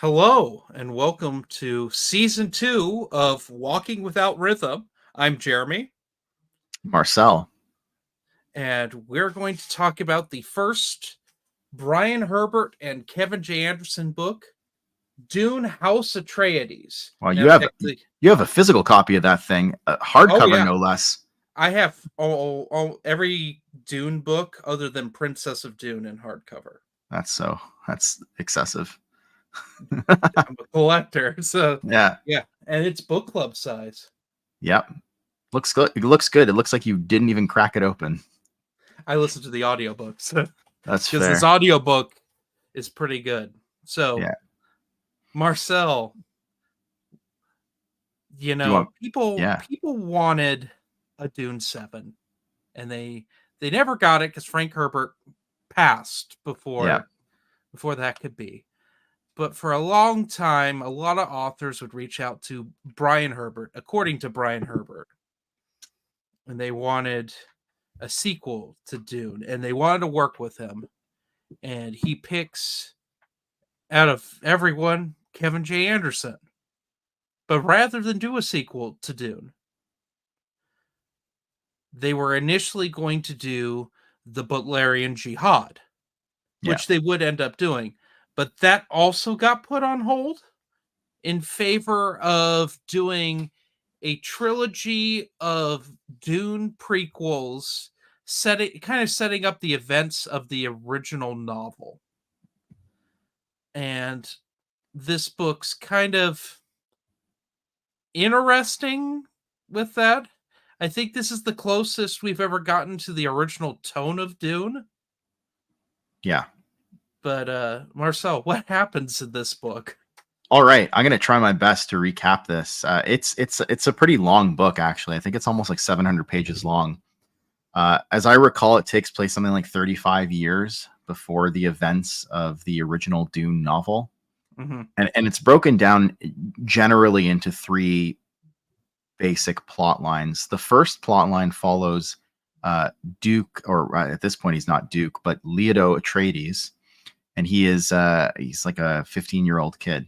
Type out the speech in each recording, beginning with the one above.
Hello, and welcome to season 2 of Walking Without Rhythm. I'm Jeremy, Marcel. and we're going to talk about the first Brian Herbert and Kevin J. Anderson book, Dune House Atreides. Well, And you I've have got the you have a physical copy of that thing, oh hardcover yeah, no less. I have every Dune book other than Princess of Dune in hardcover. That's excessive. I'm a collector, so Yeah. yeah, and it's book club size. Yep. Looks good. It looks good. It looks like you didn't even crack it open. I listen to the audiobooks That's because this fair. audiobook is pretty good. So, Yeah. Marcel, Do you want? people Yeah. people wanted a Dune 7 and they never got it cuz Frank Herbert passed Yeah. before that could be. But for a long time, a lot of authors would reach out to Brian Herbert, according to Brian Herbert, and they wanted a sequel to Dune and they wanted to work with him. And he picks out of everyone Kevin J. Anderson. But rather than do a sequel to Dune, they were initially going to do the Butlerian Jihad, Yeah. which they would end up doing. But that also got put on hold in favor of doing a trilogy of Dune prequels, setting up the events of the original novel. And this book's kind of interesting with that. I think this is the closest we've ever gotten to the original tone of Dune. Yeah. But Marcel, what happens in this book? All right. I'm gonna try my best to recap this. It's a pretty long book, actually. I think it's almost like 700 pages long. As I recall, it takes place something like 35 years before the events of the original Dune novel. Mm-hmm. And it's broken down generally into three basic plot lines. The first plot line follows Duke, or at this point he's not Duke, but Leodo Atreides, and he's like a 15-year-old kid,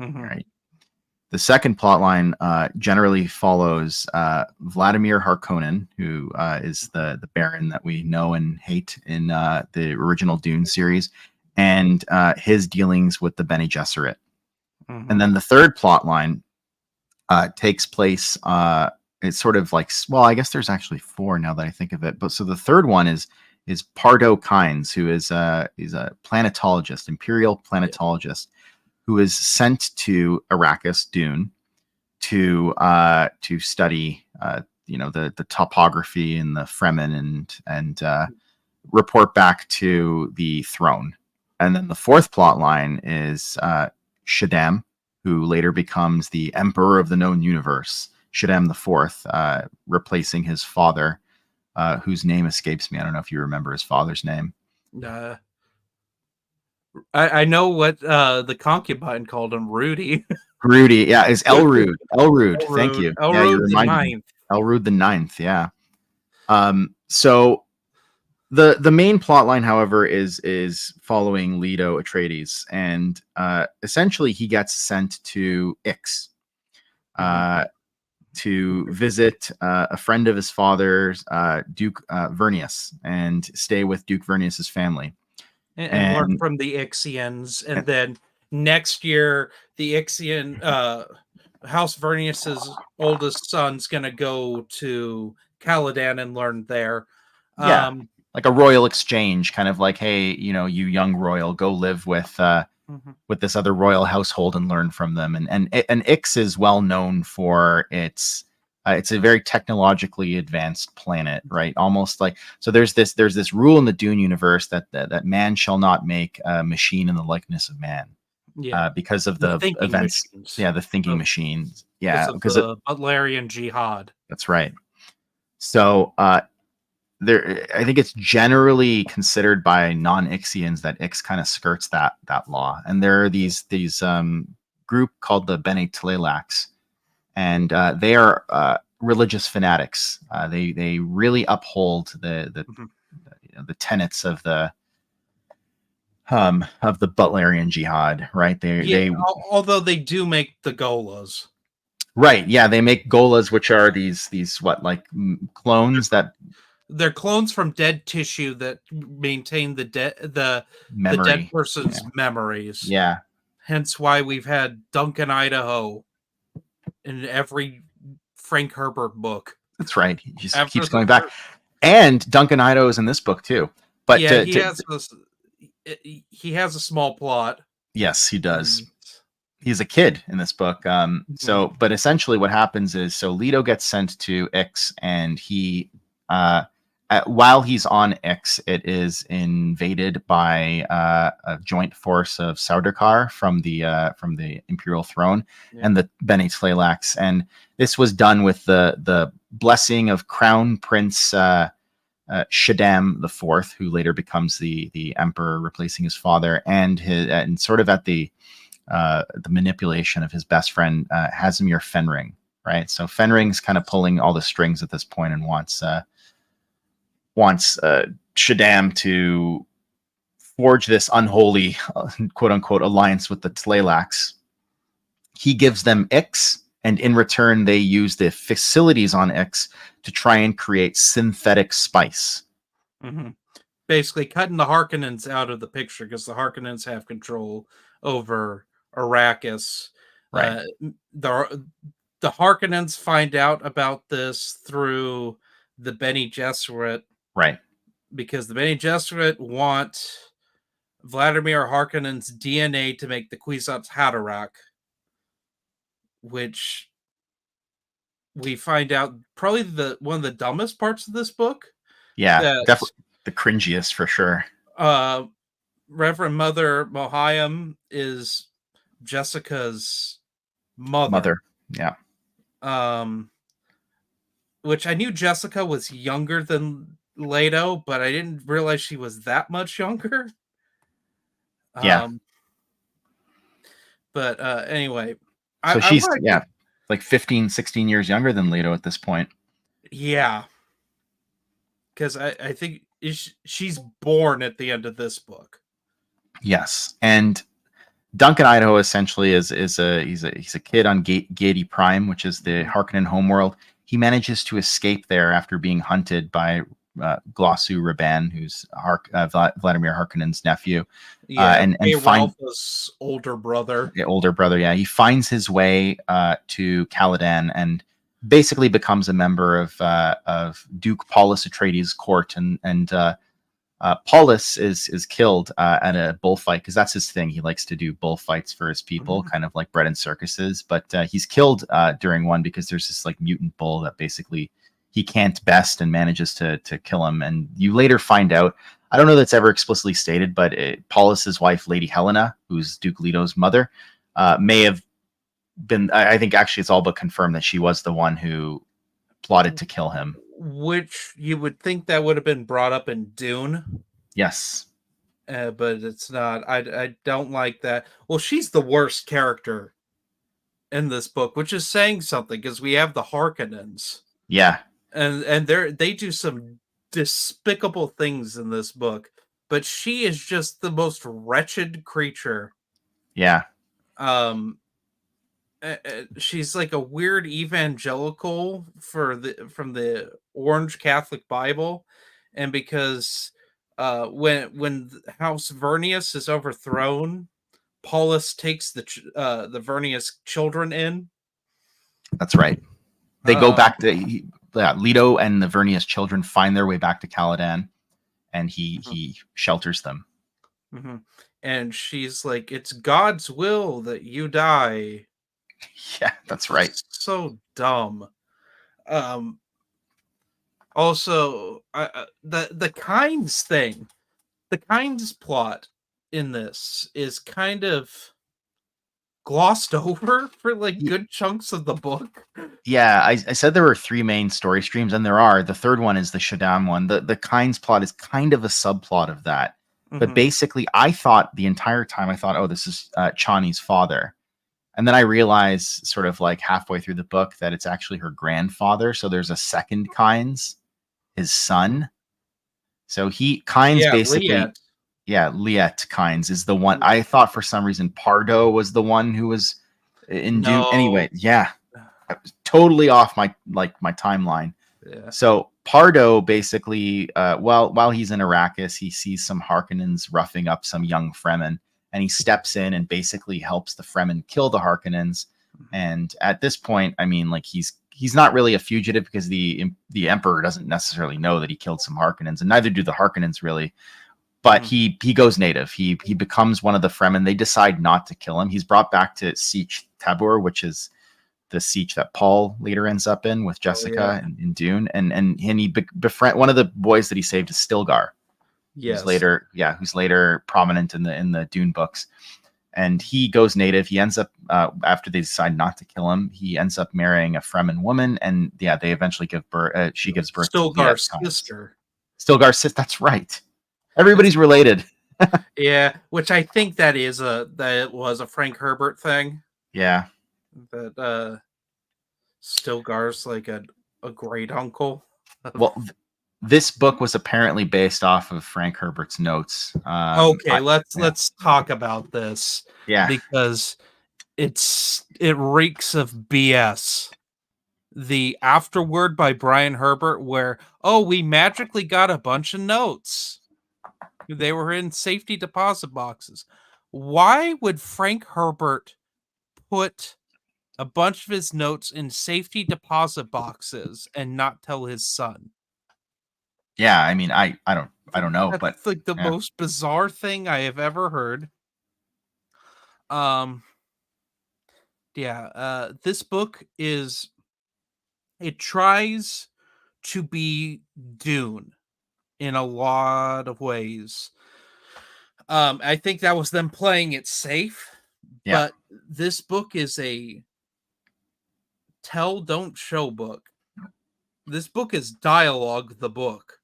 Mm-hmm. right? The second plot line generally follows Vladimir Harkonnen, who is the Baron that we know and hate in the original Dune series, and his dealings with the Bene Gesserit. Mm-hmm. And then the third plot line takes place. It's sort of like, well, I guess there's actually four now that I think of it. But so the third one is Pardo Kynes, who is he's a planetologist, imperial planetologist, who is sent to Arrakis, Dune, to study the topography and the Fremen and report back to the throne. And then the fourth plot line is Shaddam, who later becomes the Emperor of the Known Universe, Shaddam IV, replacing his father, whose name escapes me. I don't know if you remember his father's name. I know what the concubine called him, Rudy. Rudy, yeah, is Elrude. Elrude, thank you. Elrude yeah, you the reminded Ninth. me. Elrude the Ninth, yeah. So the main plot line, however, is following Leto Atreides, and essentially he gets sent to Ix to visit a friend of his father's, Duke Vernius, and stay with Duke Vernius's family. And learn from the Ixians, and then next year the Ixian House Vernius's oldest son's gonna go to Caladan and learn there. Like a royal exchange, kind of like, hey, you young royal, go live with this other royal household and learn from them. And Ix is well known for it's a very technologically advanced planet, right? Almost like, so there's this rule in the Dune universe that man shall not make a machine in the likeness of man. Because of the events. Machines. Yeah, the thinking machines. Yeah, because of the Butlerian Jihad. That's right. So there, I think it's generally considered by non-Ixians that Ix kind of skirts that law. And there are these group called the Bene Tleilax, and they are religious fanatics. They really uphold the tenets of the of the Butlerian Jihad, right? Yeah, although they do make the Golas. Right, yeah, they make Golas, which are these what, like clones that They're clones from dead tissue that maintain the dead memory. person's Yeah, memories. yeah, Hence why we've had Duncan Idaho in every Frank Herbert book. that's right. He just After keeps the going back. first, And Duncan Idaho is in this book too. But yeah, he has a small plot. yes, he does. And, He's a kid in this book. mhm, But essentially what happens is, so Leto gets sent to Ix, and he, while he's on Ix, it is invaded by a joint force of Sardaukar from the Imperial throne yeah. and the Bene Tleilax. And this was done with the blessing of Crown Prince Shaddam the Fourth, who later becomes the emperor, replacing his father, and sort of at the manipulation of his best friend Hazimir Fenring, right? So Fenring's kind of pulling all the strings at this point and wants Shaddam to forge this unholy quote unquote alliance with the Tleilax. He gives them Ix, and in return they use the facilities on Ix to try and create synthetic spice. Mm-hmm. Basically cutting the Harkonnens out of the picture because the Harkonnens have control over Arrakis. Right. The Harkonnens find out about this through the Bene Gesserit, right, because the Bene Gesserit want Vladimir Harkonnen's DNA to make the Kwisatz Haderach, which we find out probably one of the dumbest parts of this book. yeah, That definitely the cringiest for sure. Reverend Mother Mohayim is Jessica's mother. Yeah. Which I knew Jessica was younger than Leto, but I didn't realize she was that much younger. Yeah. But anyway, So I she's, want yeah, like 15, 16 years younger than Leto at this point. yeah, because I think she's born at the end of this book. Yes. And Duncan Idaho essentially is he's a kid on Gaiety Prime, which is the Harkonnen homeworld. He manages to escape there after being hunted by Glossu Raban, who's Vladimir Harkonnen's nephew. Yeah, and find Ralph's older brother. Older brother, yeah. He finds his way to Caladan and basically becomes a member of Duke Paulus Atreides' court, and Paulus is killed at a bullfight, because that's his thing. He likes to do bullfights for his people, kind of like bread and circuses. But he's killed during one because there's this like mutant bull that basically he can't best and manages to kill him. And you later find out, I don't know that's ever explicitly stated, but Paulus's wife, Lady Helena, who's Duke Leto's mother, may have been. I think actually it's all but confirmed that she was the one who plotted to kill him. Which you would think that would have been brought up in Dune. Yes. But it's not. I don't like that. Well, she's the worst character in this book, which is saying something, because we have the Harkonnens. Yeah. And they do some despicable things in this book, but she is just the most wretched creature. Yeah. She's like a weird evangelical from the Orange Catholic Bible, and because when House Vernius is overthrown, Paulus takes the Vernius children in. That's right. They go back to Leto, and the Vernius children find their way back to Caladan, and he shelters them. Mm-hmm. And she's like, "It's God's will that you die." Yeah, that's right. So dumb. Also, the Kynes thing, the Kynes plot in this is kind of glossed over for like good chunks of the book. Yeah, I said there were 3 main story streams, and there are. The third one is the Shaddam one. The Kynes plot is kind of a subplot of that. But basically, I thought the entire time, oh, this is Chani's father. And then I realized sort of like halfway through the book that it's actually her grandfather. So there's a second Kynes, his son. So Kynes basically, Liet. yeah, Liet Kynes is the one. I thought for some reason Pardo was the one who was in Dune. No. Anyway, yeah, I was totally off my timeline. Yeah. So Pardo basically, while he's in Arrakis, he sees some Harkonnens roughing up some young Fremen, and he steps in and basically helps the Fremen kill the Harkonnens. And at this point, I mean, like he's not really a fugitive because the Emperor doesn't necessarily know that he killed some Harkonnens, and neither do the Harkonnens really. But he goes native. He becomes one of the Fremen. They decide not to kill him. He's brought back to Sietch Tabor, which is the siege that Paul later ends up in with Oh, yeah. Jessica in Dune, and he befriend one of the boys that he saved is Stilgar, Yes. who's later prominent in the Dune books, and he goes native. He ends up after they decide not to kill him, he ends up marrying a Fremen woman, and yeah, they eventually give birth. She gives birth to Liet Stilgar's Kynes. sister. Stilgar's sister. That's right. Everybody's related. Yeah, which I think that it was a Frank Herbert thing. Yeah. That Stilgar's like a great uncle. Well, this book was apparently based off of Frank Herbert's notes. Okay, let's talk about this Yeah. because it reeks of BS. The afterword by Brian Herbert, where we magically got a bunch of notes. They were in safety deposit boxes. Why would Frank Herbert put a bunch of his notes in safety deposit boxes and not tell his son? Yeah, I mean, I don't know, That's but like the yeah, most bizarre thing I have ever heard. Um, yeah, this book it tries to be Dune in a lot of ways. I think that was them playing it safe, yeah, but this book is a tell, don't show book. This book is dialogue the book.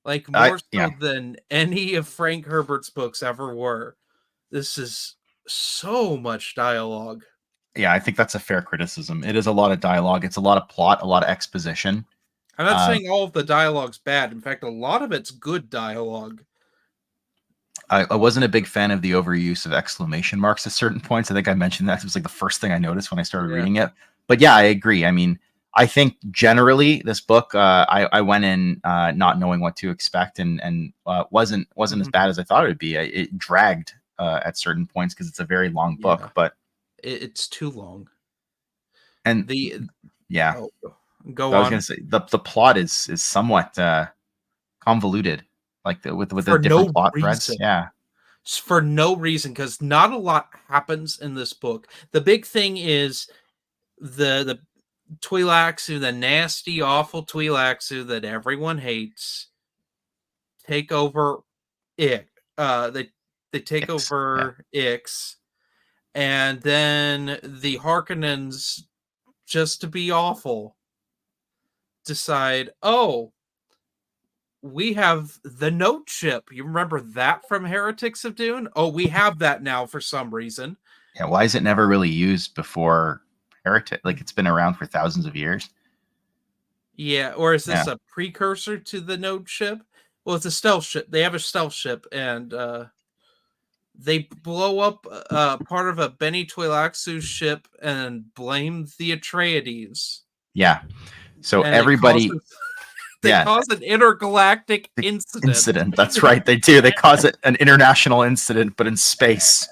Like more yeah, so than any of Frank Herbert's books ever were. This is so much dialogue. yeah. I think that's a fair criticism. It is a lot of dialogue. It's a lot of plot, a lot of exposition. I'm not Um, saying all of the dialogue's bad. In fact, a lot of it's good dialogue. I wasn't a big fan of the overuse of exclamation marks at certain points. I think I mentioned that. It was like the first thing I noticed when I started Yeah. reading it. But yeah, I agree. I mean, I think generally this book, I went in not knowing what to expect, and wasn't as bad as I thought it would be. It dragged at certain points because it's a very long book. Yeah. But It's too long. and The yeah, Go I was gonna on. say the plot is somewhat convoluted, like with the For different no plot threads. reason. Yeah, For no reason, because not a lot happens in this book. The big thing is the Twi'lexu, the nasty, awful Twi'lexu that everyone hates, take over Ick. They take yeah, over Ix, and then the Harkonnens, just to be awful, decide, we have the note ship. You remember that from Heretics of Dune? Oh, we have that now for some reason. yeah. Why is it never really used before Heretic? Like it's been around for thousands of years. Yeah, or is this Yeah, a precursor to the note ship? Well, it's a stealth ship. They have a stealth ship, and they blow up part of a Benny Twi'lexu ship and blame the Atreides, yeah. So and it everybody, causes they yeah, cause an intergalactic the incident. incident. That's right. They do. They cause it an international incident, but in space.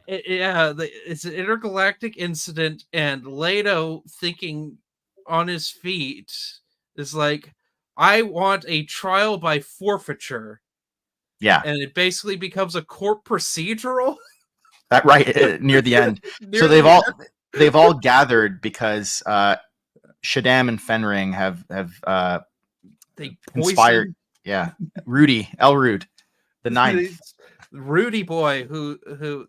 It's an intergalactic incident, and Leto, thinking on his feet, is like, I want a trial by forfeiture. Yeah, And it basically becomes a court procedural that right near the end. So near the end. they've all gathered because Shaddam and Fenring have They conspired. poison Yeah, Rudy Elrude, the ninth. Rudy boy who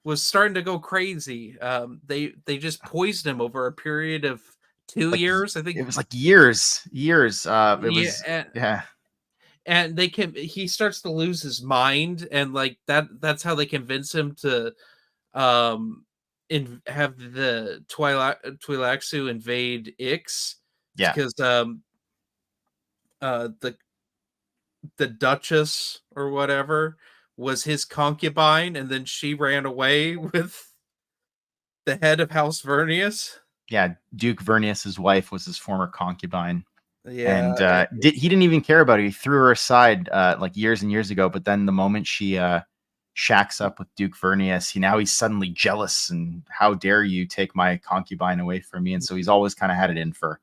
was starting to go crazy. They just poisoned him over a period of 2 Like years, I think. it was like years. It Yeah, was yeah. and he starts to lose his mind, and like that's how they convince him to um have the Twi'lexu invade Ix, Yeah, because uh the Duchess or whatever was his concubine, and then she ran away with the head of House Vernius. Yeah, Duke Vernius's wife was his former concubine, and Yeah, he didn't even care about her. He threw her aside like years and years ago. But then the moment she shacks up with Duke Vernius, he's suddenly jealous, and how dare you take my concubine away from me? And so he's always kind of had it in for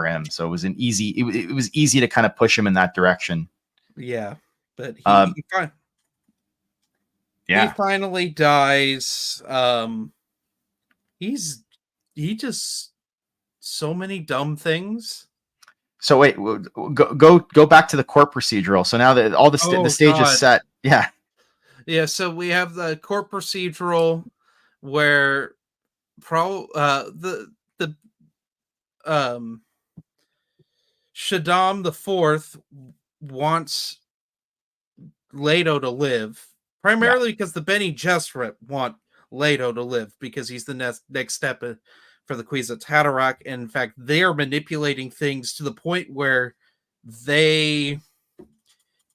him. So it was it was easy to kind of push him in that direction. yeah, but Um, he yeah. finally dies. He just so many dumb things. So wait, go back to the court procedural. So now that all the Oh stage is God. set, yeah, Yeah, so we have the court procedural where the um Shaddam the Fourth wants Leto to live, yeah, primarily because the Bene Gesserit want Leto to live because he's the next step for the Kwisatz Haderach. And in fact, they are manipulating things to the point where they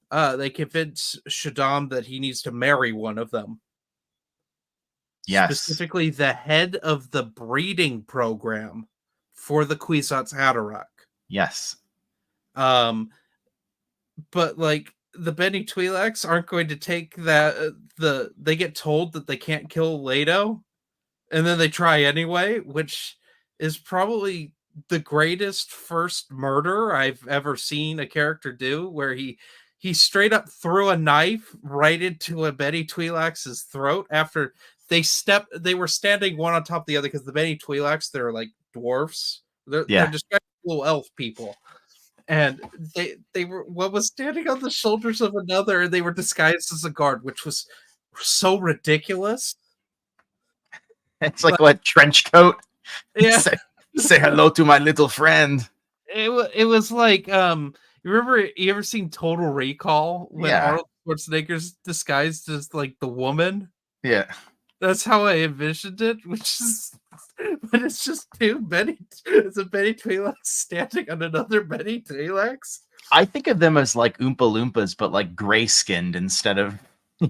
convince Shaddam that he needs to marry one of them. yes, Specifically the head of the breeding program for the Kwisatz Haderach. yes, Um, but like the Bene Twi'leks aren't going to take that. They get told that they can't kill Leto, and then they try anyway, which is probably the greatest first murder I've ever seen a character do, where he straight up threw a knife right into a Bene Twi'leks' throat after they were standing one on top of the other, because the Bene Twi'leks, they're like dwarfs. They're yeah. just little elf people. And they were one was standing on the shoulders of another, and they were disguised as a guard, which was so ridiculous. It's like what, trench coat? Yeah. Say hello to my little friend. It was like you ever seen Total Recall when Yeah, Arnold Schwarzenegger's disguised as like the woman? yeah. That's how I envisioned it, which is but it's just it's a Benny Twi'lek standing on another Benny Twi'leks. I think of them as like Oompa Loompas, but like gray skinned instead of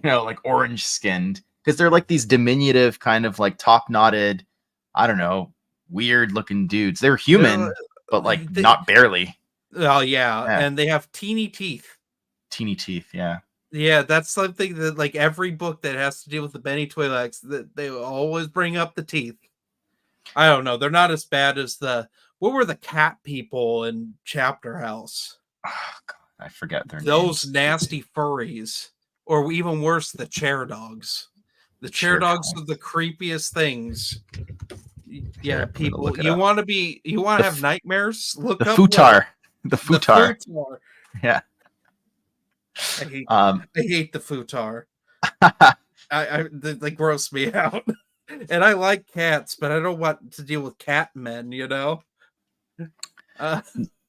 like orange skinned, because they're like these diminutive kind of like top knotted, I don't know, weird looking dudes. They're human, but like They, not barely. oh yeah, Yeah, and they have teeny teeth. teeny teeth. Yeah. Yeah, that's something that like every book that has to deal with the Benny Twi'leks, that they always bring up the teeth. I don't know. They're not as bad as what were the cat people in Chapter House? Oh, God, I forget their Those names. nasty furries, or even worse, the chair dogs. The chair Chair dogs dog. are the creepiest things. Yeah, Here, I'm gonna people, look it up. you want The to have nightmares? the Look up futar. The the futar. futar. Yeah. I hate Um. I hate the futar. They gross me out. And I like cats, but I don't want to deal with cat men, you know? Uh,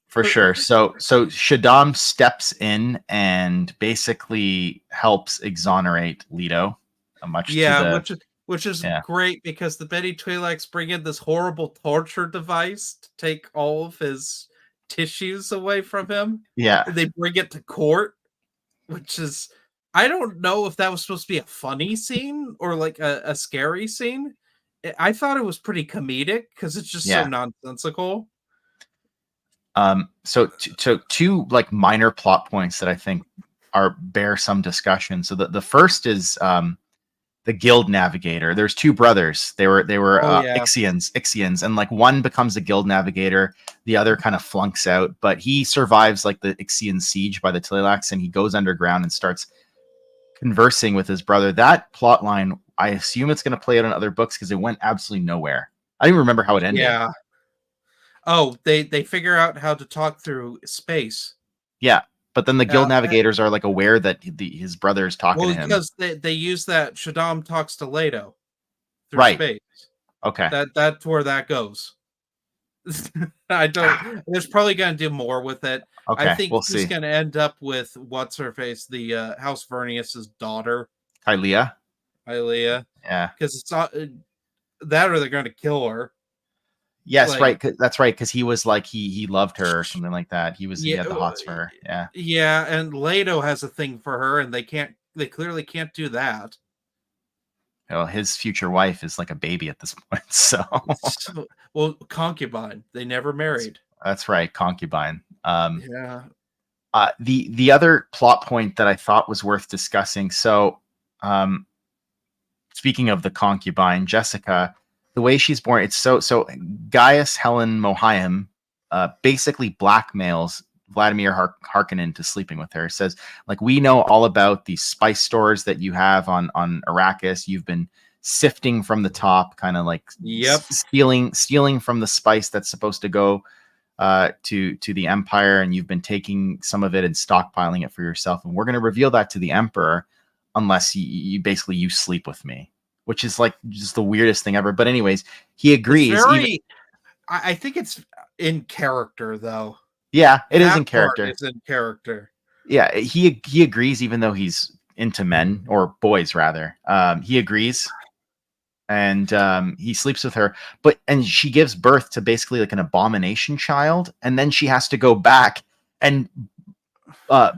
For sure. So Shaddam steps in and basically helps exonerate Leto, much to yeah, the which is yeah. great, because the Betty Twi'leks bring in this horrible torture device to take all of his tissues away from him. Yeah. And they bring it to court, which is, I don't know if that was supposed to be a funny scene or like a scary scene. I thought it was pretty comedic because it's just so Yeah. nonsensical. So two like minor plot points that I think bear some discussion. So the first is the guild navigator. There's two brothers. They were Oh yeah, Ixians, and like one becomes a guild navigator, the other kind of flunks out, but he survives like the Ixian siege by the Tleilax, and he goes underground and starts conversing with his brother. That plot line, I assume it's going to play out in other books because it went absolutely nowhere. I don't even remember how it ended. yeah. Oh, they figure out how to talk through space. Yeah, but then the guild Uh, navigators are like aware that his brother is talking well, to him. because they use that Shaddam talks to Leto through Right. space. Okay. That's where that goes. I don't. There's probably going to do more with it. I Okay. think We'll he's see. going to end up with what's her face, the House Vernius's daughter, Tylea. Ilea, Yeah. because it's not that, or they're going to kill her. Yes, Like, right. That's right. Because he was like he loved her or something like that. He yeah, had the hots for her. Yeah. yeah, and Leto has a thing for her, and they can't They clearly can't do that. Well, his future wife is like a baby at this point, so So, well, concubine. They never married. that's right, concubine. Yeah. The other plot point that I thought was worth discussing. So, um, speaking of the concubine, Jessica, the way she's born, it's so. Gaius Helen Mohiam basically blackmails Vladimir Harkonnen to sleeping with her. Says like, we know all about these spice stores that you have on Arrakis. You've been sifting from the top, kind of like Yep. stealing from the spice that's supposed to go to the Empire, and you've been taking some of it and stockpiling it for yourself. And we're going to reveal that to the Emperor unless you basically you sleep with me, which is like just the weirdest thing ever. But anyways, he It's agrees. very. I think it's in character though. Yeah, it is That in part character. is in character. Yeah, he agrees, even though he's into men or boys rather. He agrees, and he sleeps with her. And she gives birth to basically like an abomination child, and then she has to go back and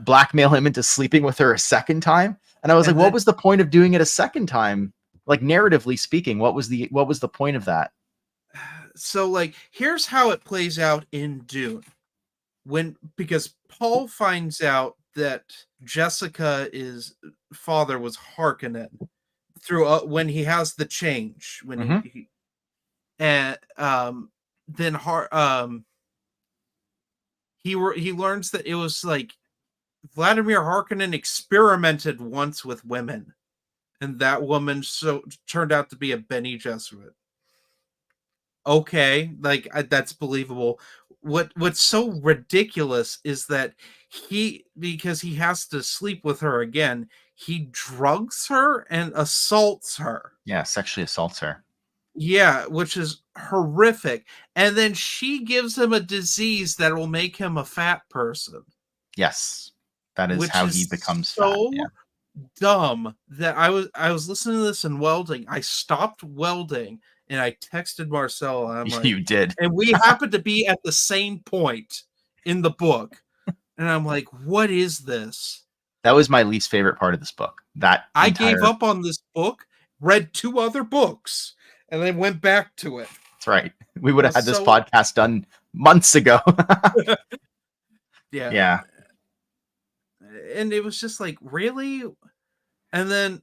blackmail him into sleeping with her a second time. And I was like, And what then was the point of doing it a second time? Like narratively speaking, what was the point of that? so like here's how it plays out in Dune. Because Paul finds out that Jessica is father was Harkonnen through when he has the change when Mm-hmm. he and then he learns that it was like Vladimir Harkonnen experimented once with women, and that woman turned out to be a Bene Gesserit. Okay, like that's believable. What's so ridiculous is that because he has to sleep with her again, he drugs her and assaults her. Yeah, sexually assaults her. Yeah, which is horrific. And then she gives him a disease that will make him a fat person, Yes, that is which how he is becomes fat. Yeah, so dumb that I was listening to this in welding. I stopped welding and I texted Marcel and I'm like, you did. and we happened to be at the same point in the book. And I'm like, what is this? That was my least favorite part of this book. That I gave entire. up on this book, read 2 other books, and then went back to it. That's right. We would I have was had this so podcast done months ago. yeah. Yeah. And it was just like, really? And then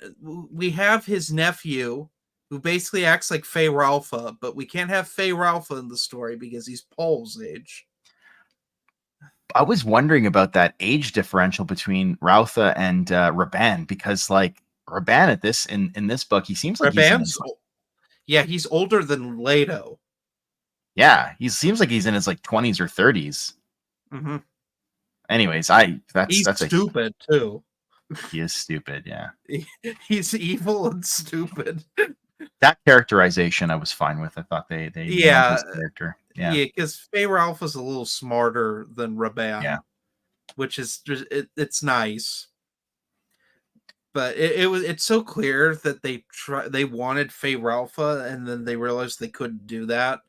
we have his nephew who basically acts like Fey Ralpha, but we can't have Fey Ralpha in the story because he's Paul's age. I was wondering about that age differential between Rautha and Raban, because like Raban at this in this book, he seems like he's in his, Yeah, he's older than Leto. yeah, he seems like he's in his like 20s or 30s. Mm-hmm. Anyways, He's that's stupid too. he is stupid, yeah. He's evil and stupid. That characterization I was fine with. I thought they nailed his character. Yeah. Yeah, because Feyre Alpha's a little smarter than Raban. Yeah. Which is just it's nice. But it's so clear that they wanted Feyre Alpha and then they realized they couldn't do that.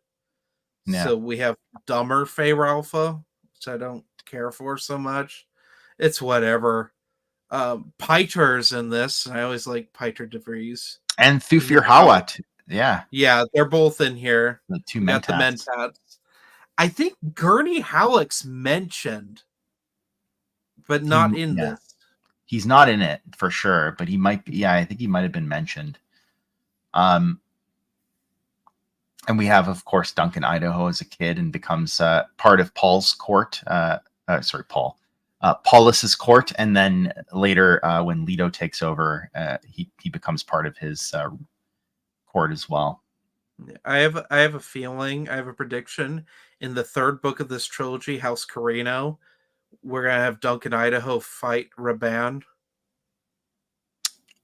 Yeah. So we have dumber Feyre Alpha, which I don't care for so much. It's whatever. Piter's in this, and I always like Piter DeVries. And Thufir Hawat. Yeah. Yeah, they're both in here. The two We got the Mentats. Mentats. I think Gurney Halleck's mentioned, but not in Yeah. this. He's not in it for sure, but he might be. Yeah, I think he might have been mentioned. And we have, of course, Duncan Idaho as a kid and becomes part of Paul's court. Paul. Paulus's court, and then later when Leto takes over, he becomes part of his court as well. I have a feeling, I have a prediction in the 3rd book of this trilogy, House Carino, we're gonna have Duncan Idaho fight Raban.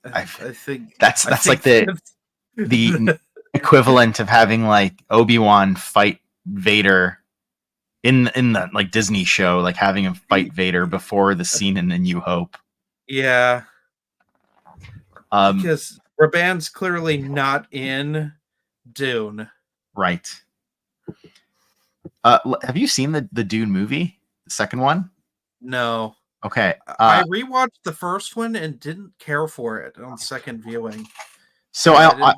I think that's like the equivalent of having like Obi-Wan fight Vader in the like Disney show, like having him fight Vader before the scene in A New Hope. Yeah. Because Raban's clearly not in Dune. Right. Have you seen the Dune movie? The second one? No. Okay. I rewatched the first one and didn't care for it on second viewing. So I didn't.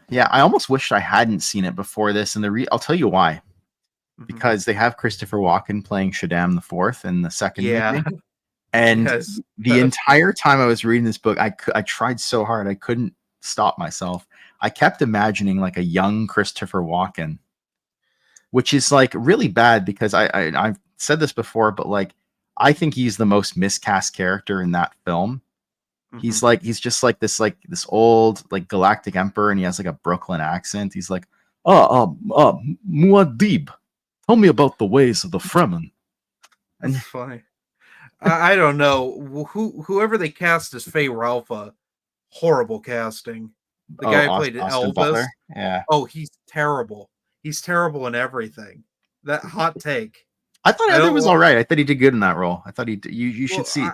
yeah, I almost wished I hadn't seen it before this, and I'll tell you why. Mhm. Because they have Christopher Walken playing Shaddam the Fourth in the second Yeah. movie, and Yes. the entire time I was reading this book, I tried so hard I couldn't stop myself. I kept imagining like a young Christopher Walken, which is like really bad because I've said this before, but like I think he's the most miscast character in that film. Mhm. He's just like this old like galactic emperor, and he has like a Brooklyn accent. He's like, Muad'Dib, tell me about the ways of the Fremen. That's And funny. I don't know whoever they cast as Faye Ralpha. Horrible casting. The guy who played Austin Elvis. Butler, yeah. Oh, he's terrible. He's terrible in everything. That hot take. I thought I Heather don't was like. all right. I thought he did good in that role. I thought you should Well, see,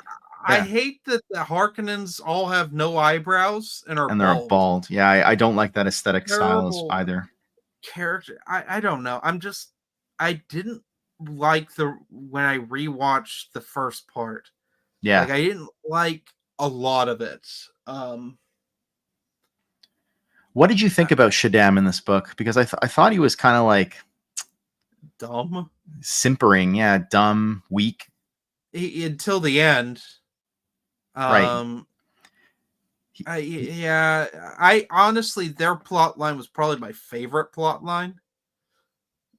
I yeah. hate that the Harkonnens all have no eyebrows and are And they're bald. bald. Yeah, I don't like that aesthetic style Terrible either. character. I don't know. I didn't like the when I rewatched the first part. Yeah. Like I didn't like a lot of it. What did you I- think about Shaddam in this book? Because I thought he was kind of like Dumb. simpering, yeah, dumb, weak. Until the end. Right. Um yeah, I honestly their plot line was probably my favorite plot line.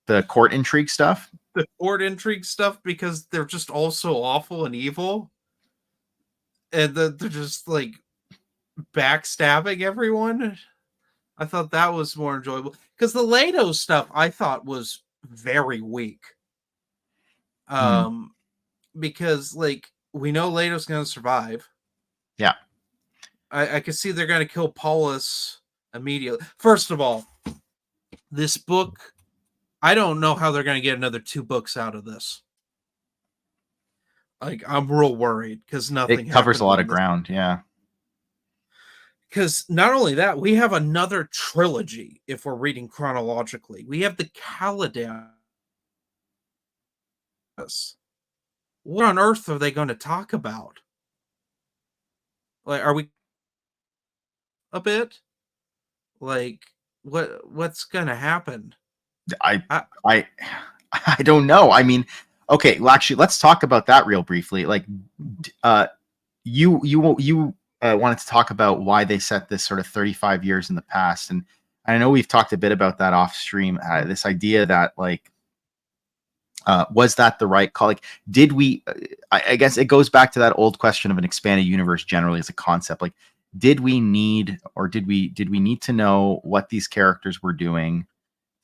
The court intrigue stuff. The court intrigue stuff because they're just all so awful and evil. And they're just like backstabbing everyone. I thought that was more enjoyable because the Leto stuff I thought was very weak. Hmm. Um, because like we know Leto's going to survive. Yeah. I can see they're going to kill Paulus immediately. First of all, this book, I don't know how they're going to get another 2 books out of this. Like I'm real worried because nothing It covers a happened lot of in this. ground. Yeah. Because not only that, we have another trilogy if we're reading chronologically. We have the Caladan. What on earth are they going to talk about? Like, are we a bit like what's going to happen? I I, I I don't know. I mean, okay, well, actually, let's talk about that real briefly. Like, uh, you wanted to talk about why they set this sort of 35 years in the past, and I know we've talked a bit about that off stream. This idea that like, was that the right call? Like, did we? I guess it goes back to that old question of an expanded universe generally as a concept. Like, did we need, or did we need to know what these characters were doing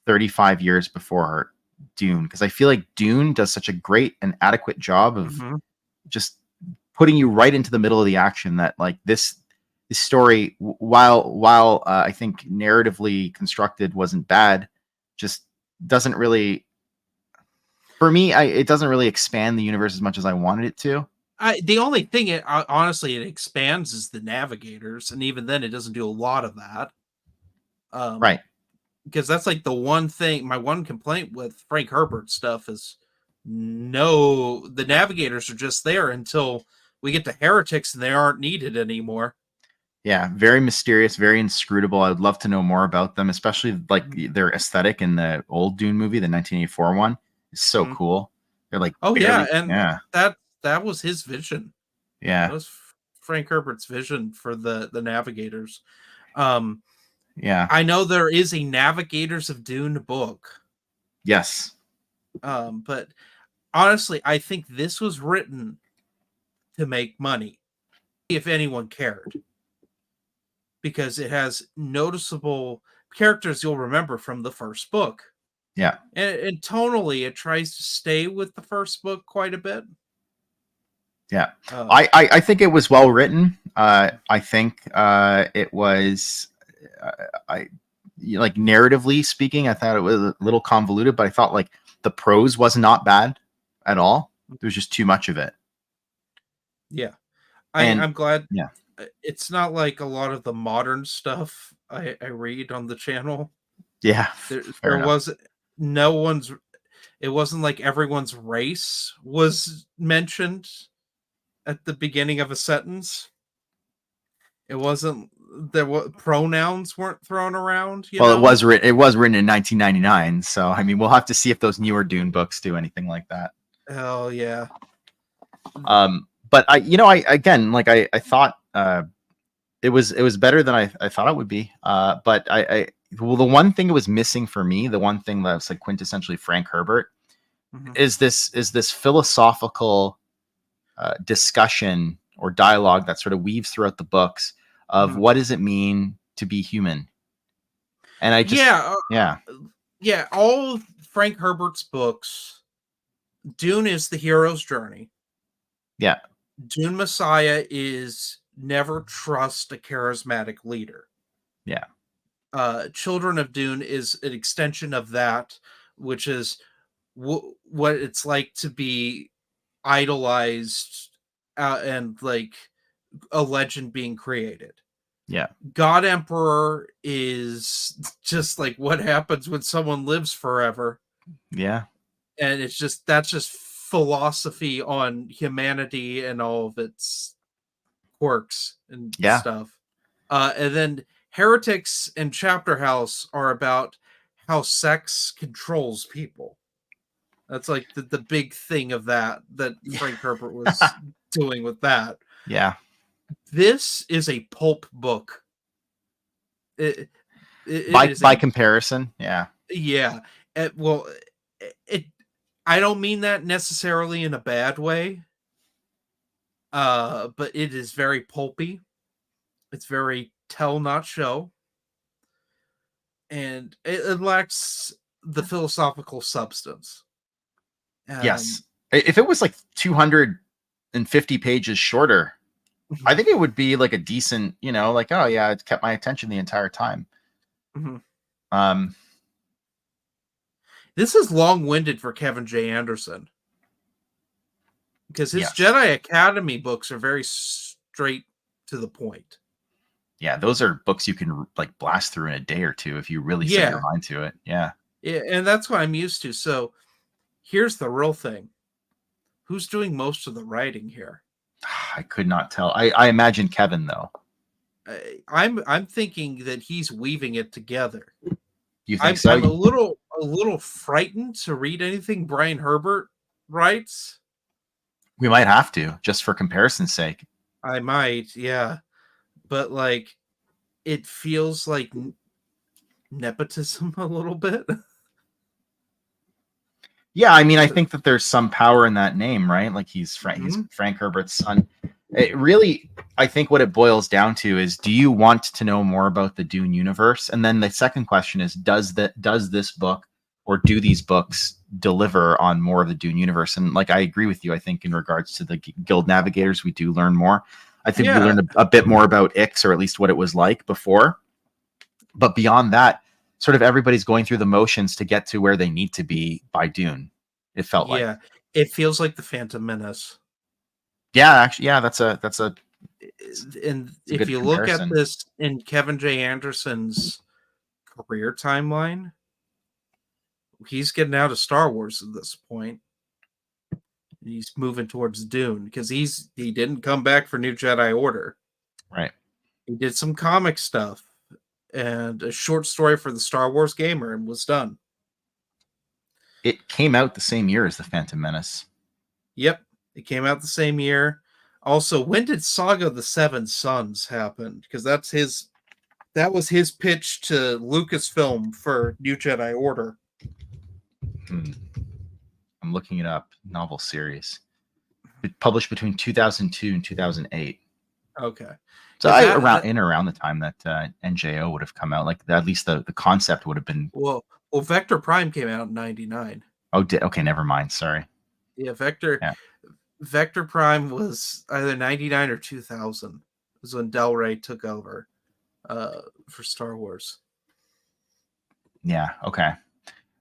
35 years before Dune? Because I feel like Dune does such a great and adequate job of Mhm. just putting you right into the middle of the action, that like this story, while I think narratively constructed wasn't bad, just doesn't really, for me, it doesn't really expand the universe as much as I wanted it to. The only thing it honestly it expands is the navigators, and even then, it doesn't do a lot of that. Right. Because that's like the one thing. My one complaint with Frank Herbert stuff is no, the navigators are just there until we get to heretics, and they aren't needed anymore. Yeah, very mysterious, very inscrutable. I would love to know more about them, especially like their aesthetic in the old Dune movie, the 1984 one. Is so Mhm. cool. They're like Oh yeah, barely, and yeah, that was his vision. That yeah, was Frank Herbert's vision for the navigators. Um, yeah, I know there is a Navigators of Dune book, yes, but honestly, I think this was written to make money, if anyone cared, because it has noticeable characters you'll remember from the first book. yeah. And tonally, it tries to stay with the first book quite a bit. Yeah, Um, I think it was well written. I think it was, uh, I like narratively speaking, I thought it was a little convoluted, but I thought like the prose was not bad at all. There was just too much of it, yeah, and I'm glad yeah, it's not like a lot of the modern stuff I read on the channel. yeah, fair There enough. was no one's. It wasn't like everyone's race was mentioned. at the beginning of a sentence. It wasn't there. What pronouns weren't thrown around? You Well, it know. was it was written in 1999, so I mean, we'll have to see if those newer Dune books do anything like that. Hell yeah. But I again, like I thought it was better than I thought it would be. But well, the one thing it was missing for me, the one thing that was like quintessentially Frank Herbert, is this philosophical discussion or dialogue that sort of weaves throughout the books of what does it mean to be human. And I just yeah, all of Frank Herbert's books, Dune is the hero's journey. Yeah. Dune Messiah is never trust a charismatic leader. Yeah. Children of Dune is an extension of that, which is what it's like to be idolized and like a legend being created. Yeah. God Emperor is just like what happens when someone lives forever. Yeah. And that's just philosophy on humanity and all of its quirks and stuff. And then Heretics and Chapter House are about how sex controls people. That's like the big thing of that Frank Herbert was doing with that. Yeah. This is a pulp book. By comparison, yeah. Yeah. I don't mean that necessarily in a bad way. But it is very pulpy. It's very tell not show. And it lacks the philosophical substance. Yes. If it was like 250 pages shorter, I think it would be like a decent, like, oh yeah, it kept my attention the entire time. This is long-winded for Kevin J. Anderson. Because his Jedi Academy books are very straight to the point. Yeah, those are books you can like blast through in a day or two if you really set your mind to it. Yeah. Yeah, and that's what I'm used to. So here's the real thing. Who's doing most of the writing here? I could not tell. I imagine Kevin though. I'm thinking that he's weaving it together. You think so? I'm a little frightened to read anything Brian Herbert writes. We might have to, just for comparison's sake. I might, yeah. But like, it feels like nepotism a little bit. Yeah, I mean, I think that there's some power in that name, right? Like he's Frank Herbert's son. It really, I think what it boils down to is, do you want to know more about the Dune universe? And then the second question is, does this book or do these books deliver on more of the Dune universe? And like, I agree with you. I think in regards to the Guild Navigators, we do learn more. I think we learned a bit more about Ix, or at least what it was like before. But beyond that, sort of everybody's going through the motions to get to where they need to be by Dune. It felt like. Yeah, it feels like the Phantom Menace. Yeah, actually, yeah, that's a. And if you look at this in Kevin J. Anderson's career timeline, he's getting out of Star Wars at this point. He's moving towards Dune because he didn't come back for New Jedi Order. Right. He did some comic stuff and a short story for the Star Wars Gamer and was done. It came out the same year as the Phantom Menace. Yep, it came out the same year. Also, when did Saga of the Seven Sons happen? Because that was his pitch to Lucasfilm for New Jedi Order. I'm looking it up. Novel series. It published between 2002 and 2008. Okay. So around the time that NJO would have come out, like at least the concept would have been. Well, Vector Prime came out in 99. Oh, okay, never mind. Sorry. Yeah, Vector Prime was either 99 or 2000. It was when Del Rey took over for Star Wars. Yeah. Okay.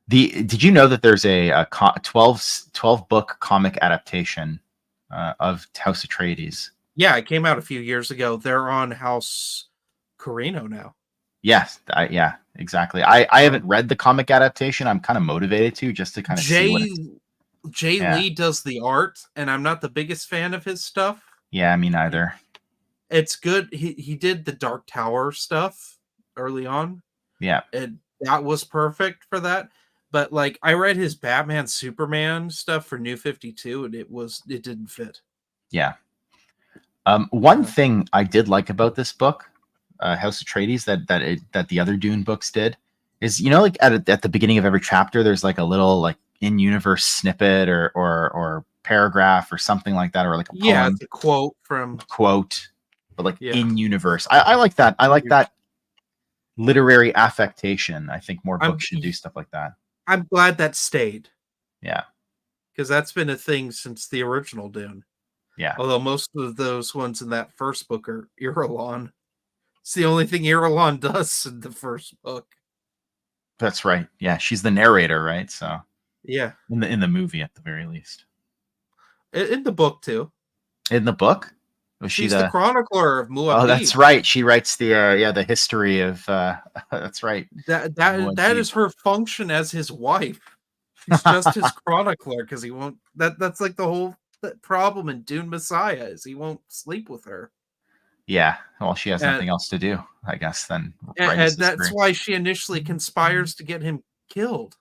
Did you know that there's a 12 book comic adaptation of House Atreides? Yeah, it came out a few years ago. They're on House Carino now. Yes, yeah, exactly. I haven't read the comic adaptation. I'm kind of motivated to, just to kind of see what Jay Lee does the art, and I'm not the biggest fan of his stuff. Yeah, me neither. It's good. He did the Dark Tower stuff early on, Yeah. and that was perfect for that. But like I read his Batman Superman stuff for New 52 and it didn't fit. Yeah. One Uh, thing I did like about this book, House of Atreides, that the other Dune books did, is like at the beginning of every chapter, there's like a little like in universe snippet or paragraph or something like that, or like a yeah, poem, it's a quote from quote, but like yeah. in universe. I like that. I like that literary affectation. I think more I'm books should do stuff like that. I'm glad that stayed Yeah. because that's been a thing since the original Dune. Yeah. Although most of those ones in that first book are Irulan. It's the only thing Irulan does in the first book. That's right. Yeah, she's the narrator, right? So Yeah, in the movie at the very least. in the book too. In the book? Was she She's the the chronicler of Oh, that's Muad'Dib. right. She writes the history of that's right. That Muad'Dib. is her function as his wife. She's just his chronicler because he won't. That's like the whole problem in Dune Messiah is he won't sleep with her, Yeah. Well, she has and nothing else to do, I guess, than and, write his and that's history. why she initially conspires to get him killed,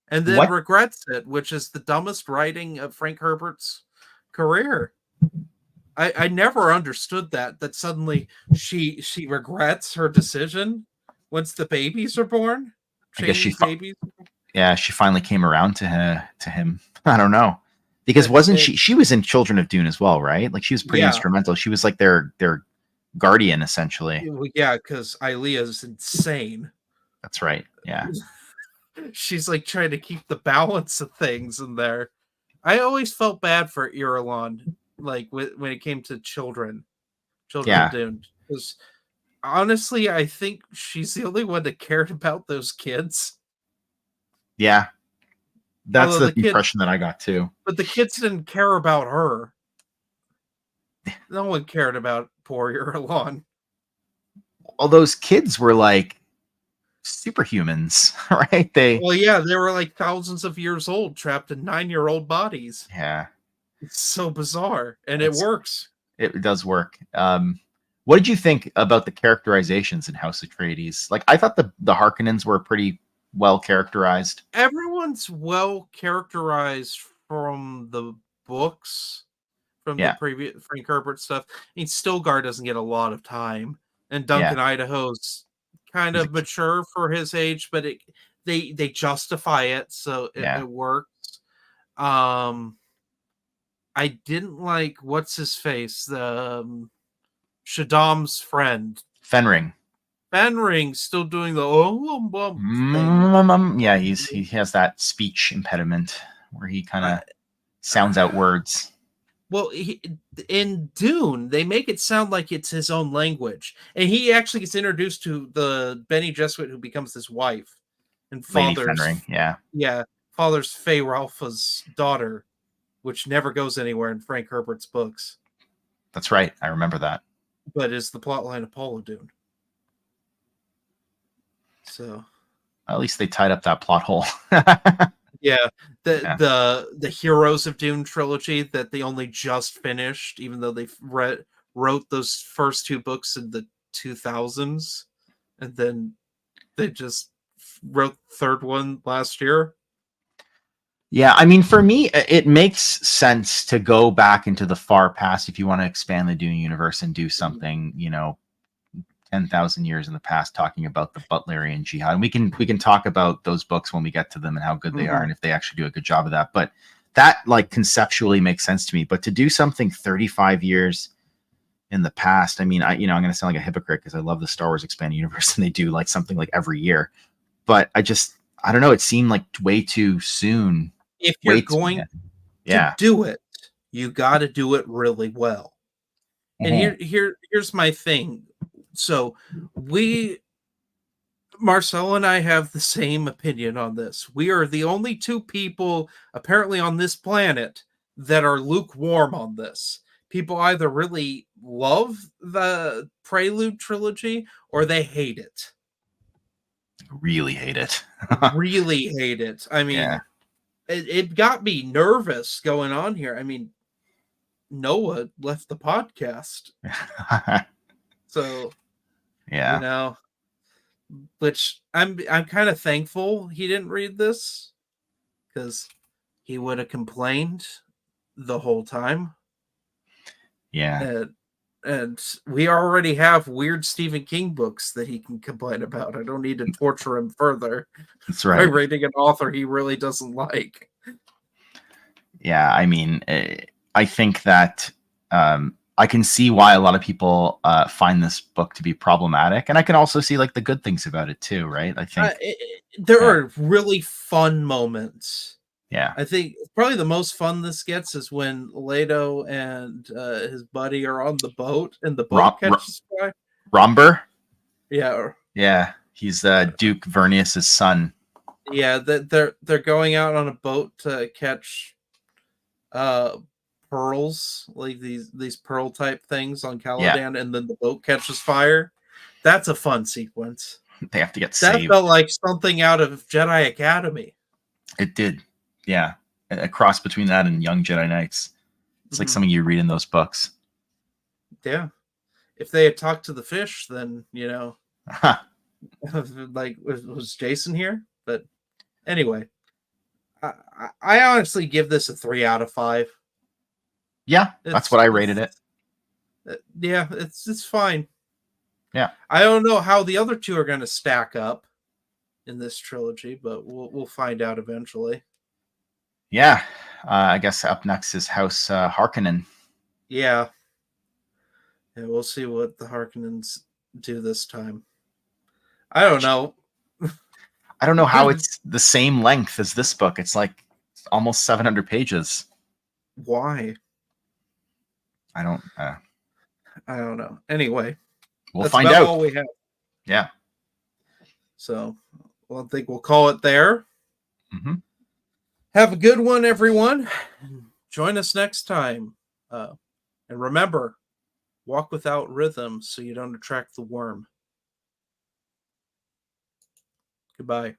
and then What? regrets it, which is the dumbest writing of Frank Herbert's career. I never understood that suddenly she regrets her decision once the babies are born, I guess Cheney's babies. she finally came around to him. I don't know. Because wasn't And she was in Children of Dune as well, right? Like she was pretty yeah, instrumental. She was like their guardian essentially. well, yeah, because Ilea's insane. That's right. Yeah. She's like trying to keep the balance of things in there. I always felt bad for Irulan, like when it came to children of Yeah. Dune, because honestly, I think she's the only one that cared about those kids. Yeah. That's Although the impression that I got too. but the kids didn't care about her. No one cared about poor Irulan. All those kids were like superhumans, right? They Well, yeah, they were like thousands of years old, trapped in 9-year-old bodies. yeah, It's so bizarre, and it it's works. it does work. What did you think about the characterizations in House Atreides? Like I thought the Harkonnens were pretty well characterized. Everyone's well characterized from the books, from the Yeah. previous Frank Herbert stuff. I mean, Stilgar doesn't get a lot of time, and Yeah. Duncan Idaho's kind He's a of mature for his age, but they justify it, so yeah. it works. Um, I didn't like what's his face, the Shaddam's friend. Fenring. Fenring still doing the thing. Yeah, he has that speech impediment where he kind I, of sounds out words. well, in Dune, they make it sound like it's his own language, and he actually gets introduced to the Benny Jesuit who becomes his wife and Lady Fenring. Yeah. father's Fey Ralpha's daughter, which never goes anywhere in Frank Herbert's books, That's right. I remember that. but is the plotline of Paula Dune. So At least they tied up that plot hole. yeah, Yeah. the Heroes of Dune trilogy that they only just finished, even though they wrote those first two books in the 2000s, and then they just wrote the third one last year. Yeah, I mean, for me, it makes sense to go back into the far past if you want to expand the Dune universe and do something, 10,000 years in the past, talking about the Butlerian Jihad. And we can talk about those books when we get to them and how good they are and if they actually do a good job of that. But that like conceptually makes sense to me. But to do something 35 years in the past, I mean, I'm going to sound like a hypocrite because I love the Star Wars expanded universe and they do like something like every year. But I don't know. It seemed like way too soon. If you're going to do it, you got to do it really well. And here's my thing. So Marcel and I have the same opinion on this. We are the only two people apparently on this planet that are lukewarm on this. People either really love the Prelude trilogy or they hate it. Really hate it. Really hate it. I mean, Yeah. it got me nervous going on here. I mean, Noah left the podcast. So, you Yeah. know, which I'm kind of thankful he didn't read this, because he would have complained the whole time. Yeah. And we already have weird Stephen King books that he can complain about. I don't need to torture him further That's by right. rating an author he really doesn't like. Yeah. I mean, I think that I can see why a lot of people find this book to be problematic, and I can also see like the good things about it too, right? I think, There yeah, are really fun moments. yeah. I think probably the most fun this gets is when Leto and his buddy are on the boat and the boat Rom- Rom- catches fire. Romber, Yeah, yeah, he's Duke Vernius's son. yeah. They're going out on a boat to catch uh pearls, like these pearl type things on Yeah, Caladan, and then the boat catches fire. That's a fun sequence. they have to get That saved. felt like something out of Jedi Academy. It did. Yeah, a cross between that and Young Jedi Knights. It's like Mhm. something you read in those books. Yeah. If they had talked to the fish, then Huh. like was Jason here? But anyway, I honestly give this a 3 out of 5. Yeah, that's what I rated it. Yeah, it's fine. Yeah, I don't know how the other two are going to stack up in this trilogy, but we'll find out eventually. yeah. I guess up next is House Harkonnen. Yeah, we'll see what the Harkonnens do this time. I don't know. I don't know how it's the same length as this book. It's like almost 700 pages. Why. I don't. I don't know. Anyway, We'll that's find about out. all we have. Yeah. So, well, I think we'll call it there. Mm-hmm. Have a good one, everyone. Join us next time. And remember, walk without rhythm so you don't attract the worm. Goodbye.